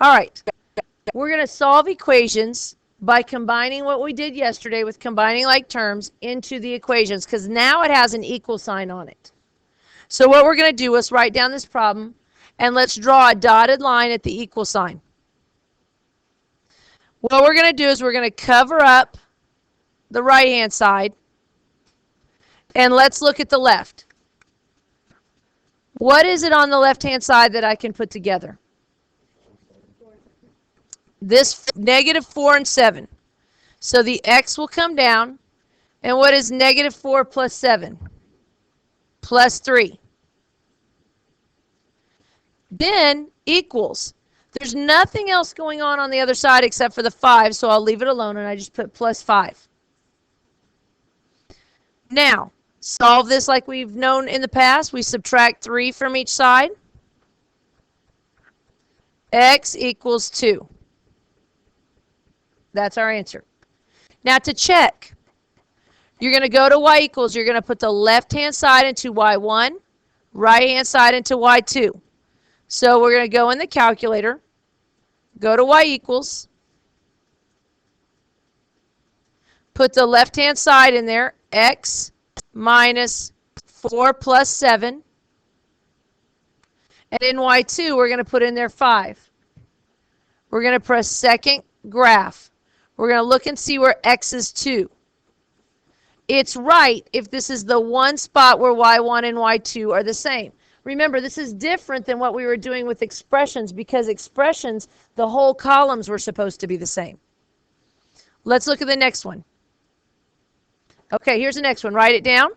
All right. We're going to solve equations by combining what we did yesterday with combining like terms into the equations, because now it has an equal sign on it. So what we're going to do is write down this problem, and let's draw a dotted line at the equal sign. What we're going to do is we're going to cover up the right-hand side, and let's look at the left. What is it on the left-hand side that I can put together? This negative 4 and 7. So the x will come down. And what is negative 4 plus 7? Plus 3. Then equals. There's nothing else going on the other side except for the 5, so I'll leave it alone and I just put plus 5. Now, solve this like we've known in the past. We subtract 3 from each side. X equals 2. That's our answer. Now to check, you're going to go to y equals. You're going to put the left-hand side into y1, right-hand side into y2. So we're going to go in the calculator, go to y equals, put the left-hand side in there, x minus 4 plus 7. And in y2, we're going to put in there 5. We're going to press second graph. We're going to look and see where x is 2. It's right if this is the one spot where y1 and y2 are the same. Remember, this is different than what we were doing with expressions, because expressions, the whole columns were supposed to be the same. Let's look at the next one. Okay, here's the next one. Write it down.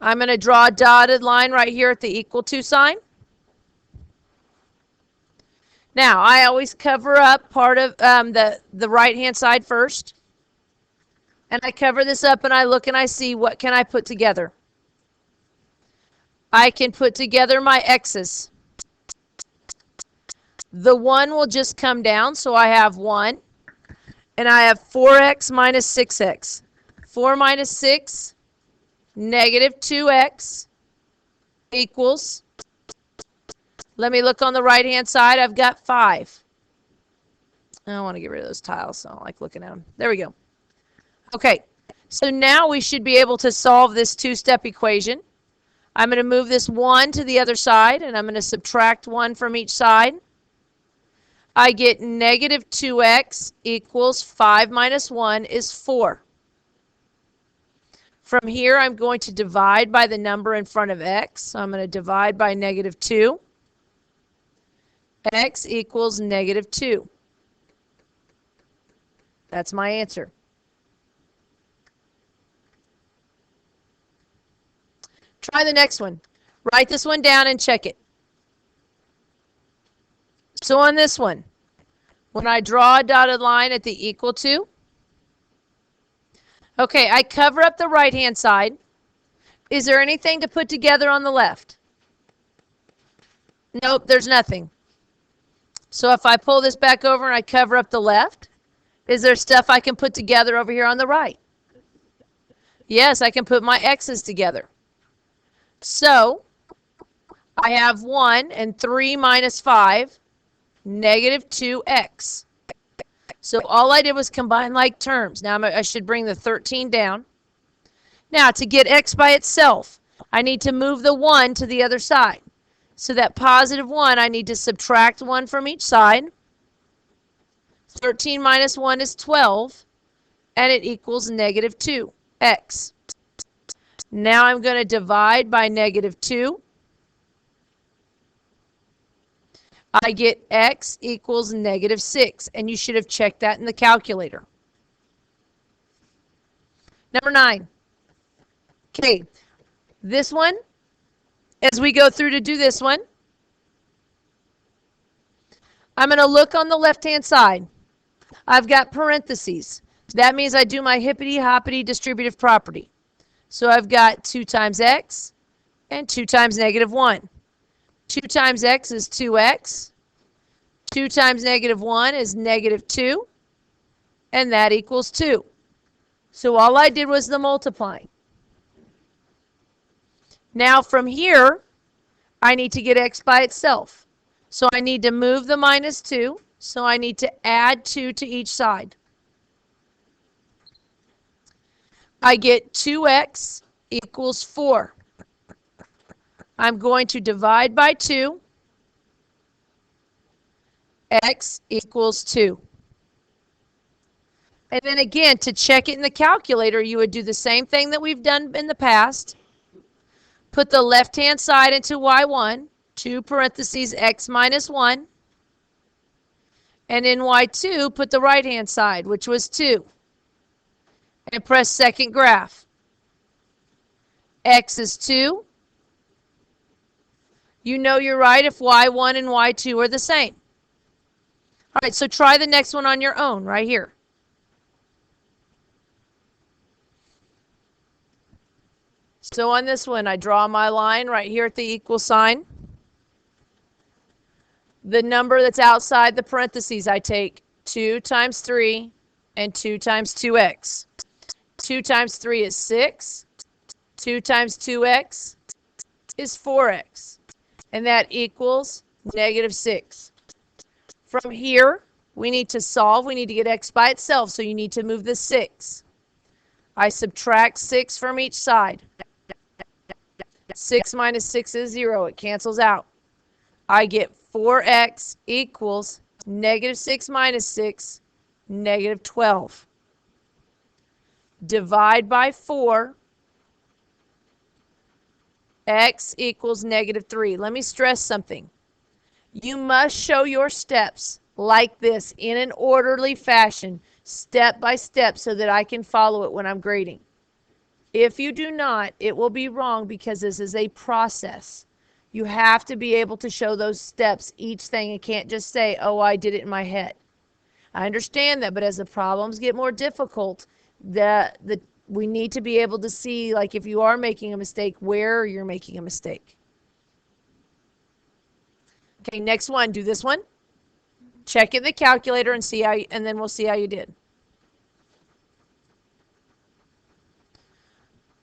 I'm going to draw a dotted line right here at the equal to sign. Now, I always cover up part of the right-hand side first. And I cover this up and I look and I see what can I put together. I can put together my x's. The 1 will just come down, so I have 1. And I have 4x minus 6x. 4 minus 6, negative 2x equals, let me look on the right-hand side, I've got 5. I want to get rid of those tiles, so I don't like looking at them. There we go. Okay, so now we should be able to solve this two-step equation. I'm going to move this 1 to the other side, and I'm going to subtract 1 from each side. I get negative 2x equals 5 minus 1 is 4. From here, I'm going to divide by the number in front of x. So I'm going to divide by negative 2. X equals negative 2. That's my answer. Try the next one. Write this one down and check it. So on this one, when I draw a dotted line at the equal to, okay, I cover up the right-hand side. Is there anything to put together on the left? Nope, there's nothing. So if I pull this back over and I cover up the left, is there stuff I can put together over here on the right? Yes, I can put my x's together. So I have 1 and 3 minus 5, negative 2x. So all I did was combine like terms. Now I should bring the 13 down. Now to get x by itself, I need to move the 1 to the other side. So that positive 1, I need to subtract 1 from each side. 13 minus 1 is 12, and it equals negative 2x. Now I'm going to divide by negative 2. I get x equals negative 6, and you should have checked that in the calculator. Number 9. Okay, this one, as we go through to do this one, I'm going to look on the left-hand side. I've got parentheses. That means I do my hippity-hoppity distributive property. So I've got 2 times x and 2 times negative 1. 2 times x is 2x. 2 times negative 1 is negative 2. And that equals 2. So all I did was the multiplying. Now from here, I need to get x by itself. So I need to move the minus 2. So I need to add 2 to each side. I get 2x equals 4. I'm going to divide by 2. X equals 2. And then again, to check it in the calculator, you would do the same thing that we've done in the past. Put the left-hand side into y1, 2 parentheses x minus 1. And in y2, put the right-hand side, which was 2. And press second graph. X is 2. You know you're right if y1 and y2 are the same. All right, so try the next one on your own right here. So on this one, I draw my line right here at the equal sign. The number that's outside the parentheses, I take 2 times 3 and 2 times 2x. 2 times 3 is 6. 2 times 2x is 4x. And that equals negative 6. From here, we need to solve. We need to get x by itself, so you need to move the 6. I subtract 6 from each side. 6 minus 6 is 0. It cancels out. I get 4x equals negative 6 minus 6, negative 12. Divide by 4. X equals negative 3. Let me stress something. You must show your steps like this in an orderly fashion, step by step, so that I can follow it when I'm grading. If you do not, it will be wrong because this is a process. You have to be able to show those steps, each thing. You can't just say, oh, I did it in my head. I understand that, but as the problems get more difficult, we need to be able to see, like if you are making a mistake, where you're making a mistake. Okay, next one, do this one. Check in the calculator and see how, and then we'll see how you did.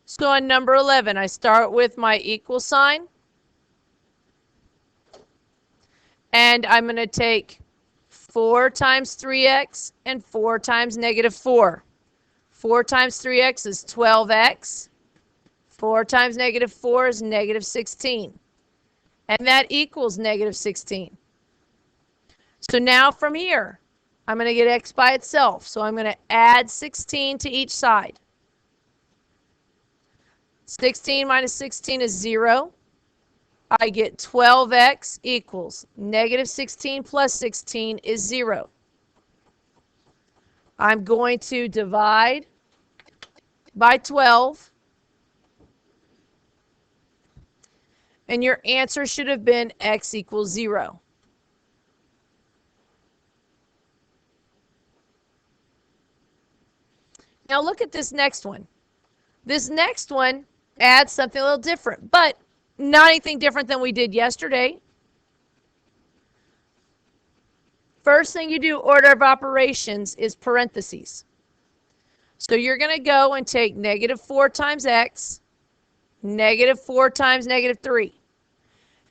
So on number 11, I start with my equal sign. And I'm going to take 4 times 3x and 4 times negative 4. 4 times 3x is 12x. 4 times negative 4 is negative 16. And that equals negative 16. So now from here, I'm going to get x by itself. So I'm going to add 16 to each side. 16 minus 16 is 0. I get 12x equals negative 16 plus 16 is 0. I'm going to divide by 12. And your answer should have been x equals 0. Now look at this next one. This next one adds something a little different, but not anything different than we did yesterday. First thing you do, order of operations, is parentheses. So you're going to go and take negative 4 times x, negative 4 times negative 3.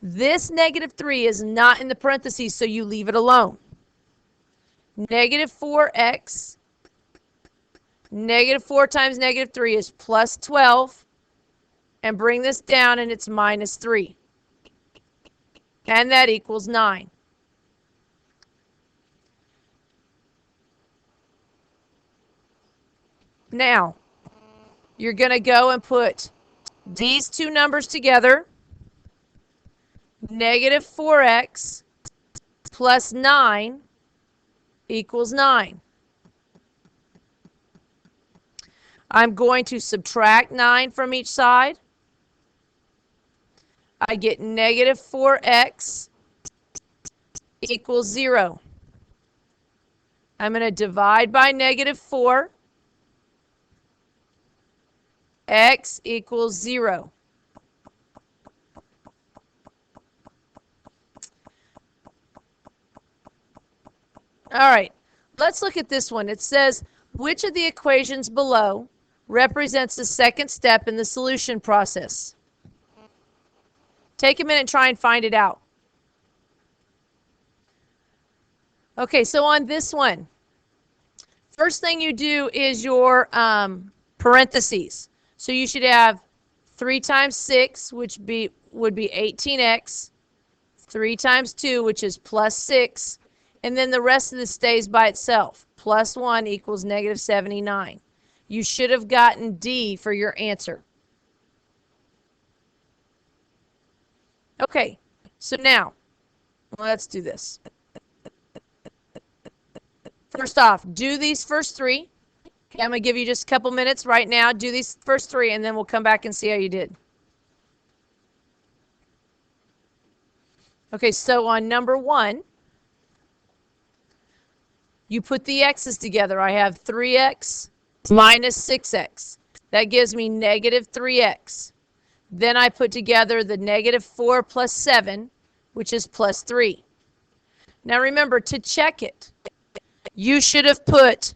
This negative 3 is not in the parentheses, so you leave it alone. Negative 4x, negative 4 times negative 3 is plus 12. And bring this down, and it's minus 3. And that equals 9. Now, you're going to go and put these two numbers together. Negative 4x plus 9 equals 9. I'm going to subtract 9 from each side. I get negative 4x equals 0. I'm going to divide by negative 4. X equals 0. All right, let's look at this one. It says, which of the equations below represents the second step in the solution process? Take a minute and try and find it out. Okay, so on this one, first thing you do is your parentheses. So you should have 3 times 6, which would be 18x, 3 times 2, which is plus 6, and then the rest of this stays by itself. Plus 1 equals negative 79. You should have gotten D for your answer. Okay, so now, let's do this. First off, do these first 3. Okay, I'm going to give you just a couple minutes right now. Do these first 3, and then we'll come back and see how you did. Okay, so on number 1, you put the x's together. I have 3x minus 6x. That gives me negative 3x. Then I put together the negative 4 plus 7, which is plus 3. Now remember, to check it, you should have put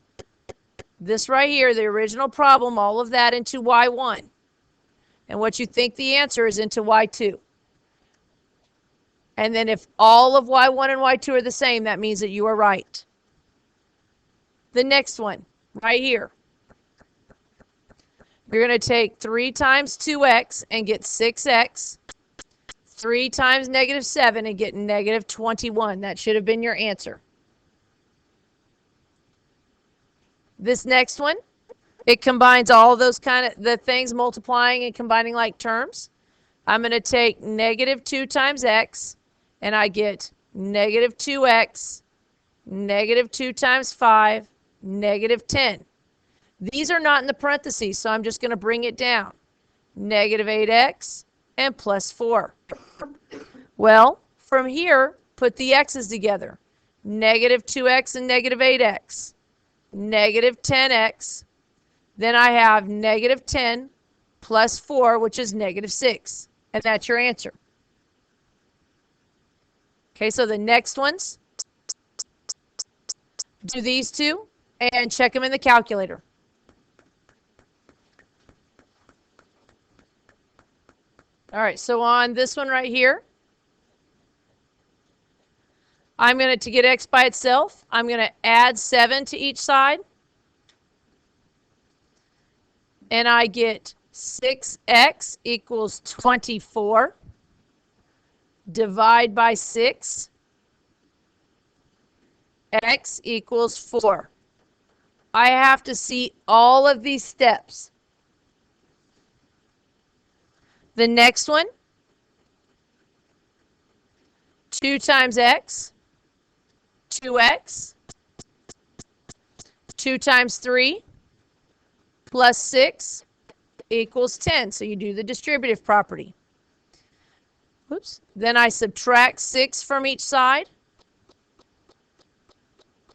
this right here, the original problem, all of that into y1. And what you think the answer is into y2. And then if all of y1 and y2 are the same, that means that you are right. The next one, right here. You're going to take 3 times 2x and get 6x. 3 times negative 7 and get negative 21. That should have been your answer. This next one, it combines all of those the things, multiplying and combining like terms. I'm going to take negative 2 times x, and I get negative 2x, negative 2 times 5, negative 10. These are not in the parentheses, so I'm just going to bring it down. Negative 8x and plus 4. Well, from here, put the x's together. Negative 2x and negative 8x. Negative 10x. Then I have negative 10 plus 4, which is negative 6. And that's your answer. Okay, so the next ones, do these two and check them in the calculator. All right, so on this one right here, I'm going to get x by itself, I'm going to add 7 to each side. And I get 6x equals 24. Divide by 6. X equals 4. I have to see all of these steps. The next one, 2 times x, 2x, 2 times 3, plus 6 equals 10. So you do the distributive property. Oops. Then I subtract 6 from each side.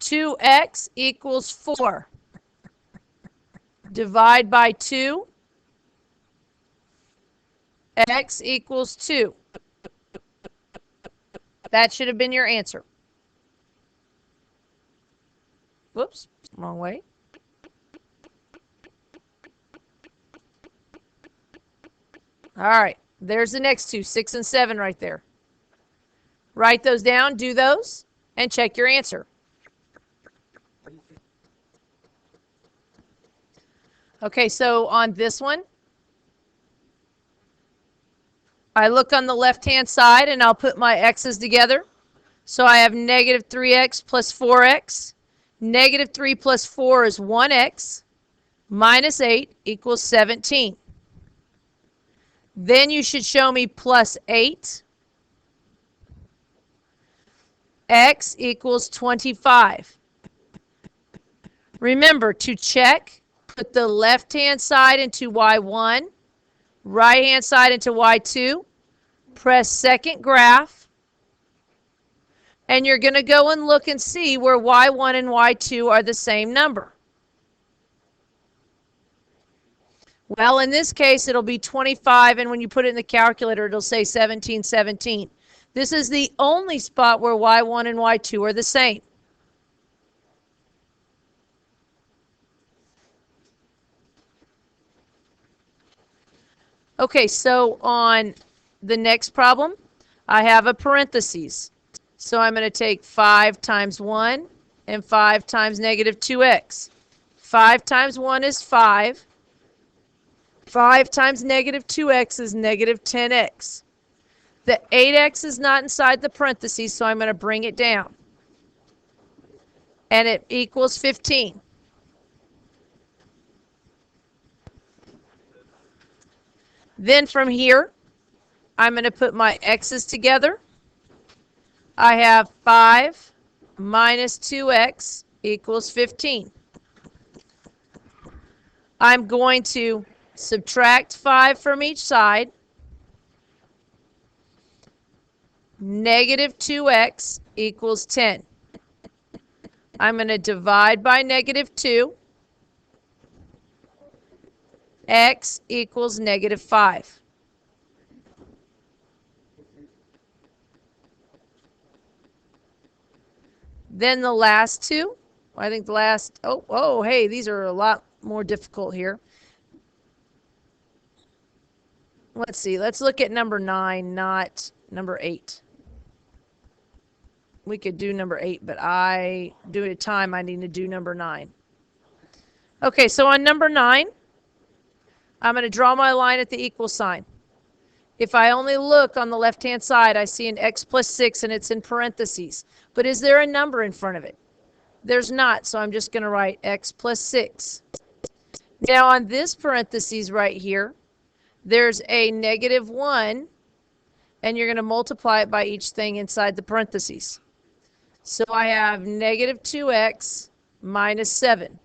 2x equals 4. Divide by 2. X equals 2. That should have been your answer. Whoops, wrong way. All right, there's the next two, 6 and 7 right there. Write those down, do those, and check your answer. Okay, so on this one, I look on the left-hand side and I'll put my x's together. So I have negative 3x plus 4x. Negative 3 plus 4 is 1x. Minus 8 equals 17. Then you should show me plus 8. X equals 25. Remember, to check, put the left-hand side into y1, right-hand side into y2. Press second graph, and you're going to go and look and see where y1 and y2 are the same number. Well, in this case, it'll be 25, and when you put it in the calculator, it'll say 1717. This is the only spot where y1 and y2 are the same. Okay, so on the next problem, I have a parentheses. So I'm going to take 5 times 1 and 5 times negative 2x. 5 times 1 is 5. 5 times negative 2x is negative 10x. The 8x is not inside the parentheses, so I'm going to bring it down. And it equals 15. Then from here, I'm going to put my x's together. I have 5 minus 2x equals 15. I'm going to subtract 5 from each side. Negative 2x equals 10. I'm going to divide by negative 2. X equals negative 5. Then the last two, I think the last, hey, these are a lot more difficult here. Let's see, let's look at number 9, not number 8. We could do number 8, but due to time, I need to do number 9. Okay, so on number 9, I'm going to draw my line at the equal sign. If I only look on the left-hand side, I see an x plus 6, and it's in parentheses. But is there a number in front of it? There's not, so I'm just going to write x plus 6. Now on this parentheses right here, there's a negative 1, and you're going to multiply it by each thing inside the parentheses. So I have negative 2x minus 7.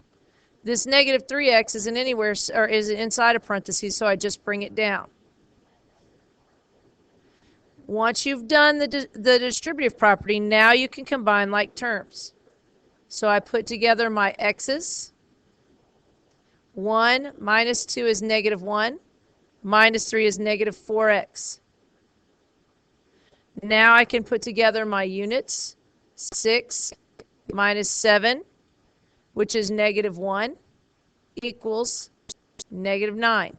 This negative 3x isn't anywhere, or is inside a parentheses, so I just bring it down. Once you've done the distributive property, now you can combine like terms. So I put together my x's. 1 minus 2 is negative 1. Minus 3 is negative 4x. Now I can put together my units. 6 minus 7, which is negative 1, equals negative 9.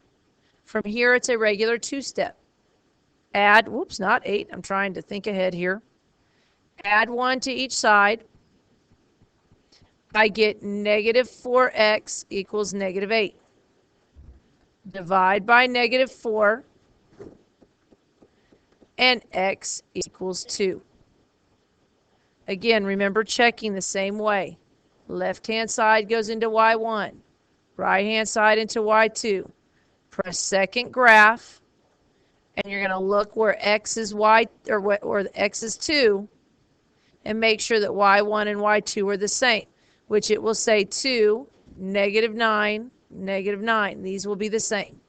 From here, it's a regular two-step. Add, whoops, not 8. I'm trying to think ahead here. Add 1 to each side. I get negative 4x equals negative 8. Divide by negative 4, and x equals 2. Again, remember checking the same way. Left-hand side goes into y1. Right-hand side into y2. Press second graph, and you're going to look where x is y, or x is 2, and make sure that y1 and y2 are the same, which it will say 2, negative 9, negative 9. These will be the same.